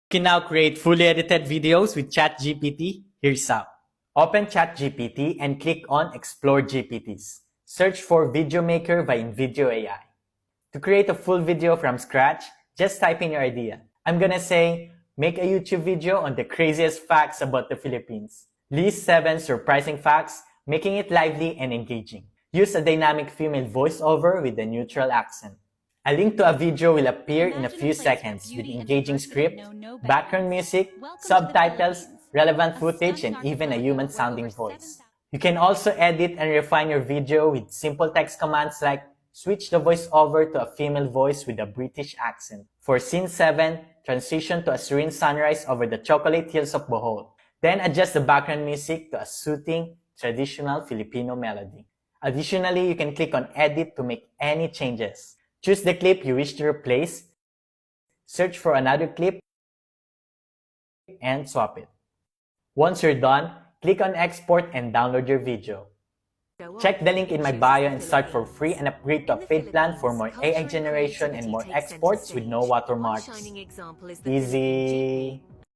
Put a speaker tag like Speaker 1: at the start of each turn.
Speaker 1: You can now create fully edited videos with ChatGPT. Here's how. Open ChatGPT and click on Explore GPTs. Search for Video Maker by InVideo AI. To create a full video from scratch, just type in your idea. I'm gonna say, make a YouTube video on the craziest facts about the Philippines. List 7 surprising facts, making it lively and engaging. Use a dynamic female voiceover with a neutral accent. A link to a video will appear in a few seconds with engaging script, background music, subtitles, relevant footage, and even a human-sounding voice. You can also edit and refine your video with simple text commands like switch the voiceover to a female voice with a British accent. For Scene 7, transition to a serene sunrise over the chocolate hills of Bohol. Then adjust the background music to a soothing, traditional Filipino melody. Additionally, you can click on Edit to make any changes. Choose the clip you wish to replace, search for another clip, and swap it. Once you're done, click on Export and download your video. Check the link in my bio and start for free and upgrade to a paid plan for more AI generation and more exports with no watermarks. Easy!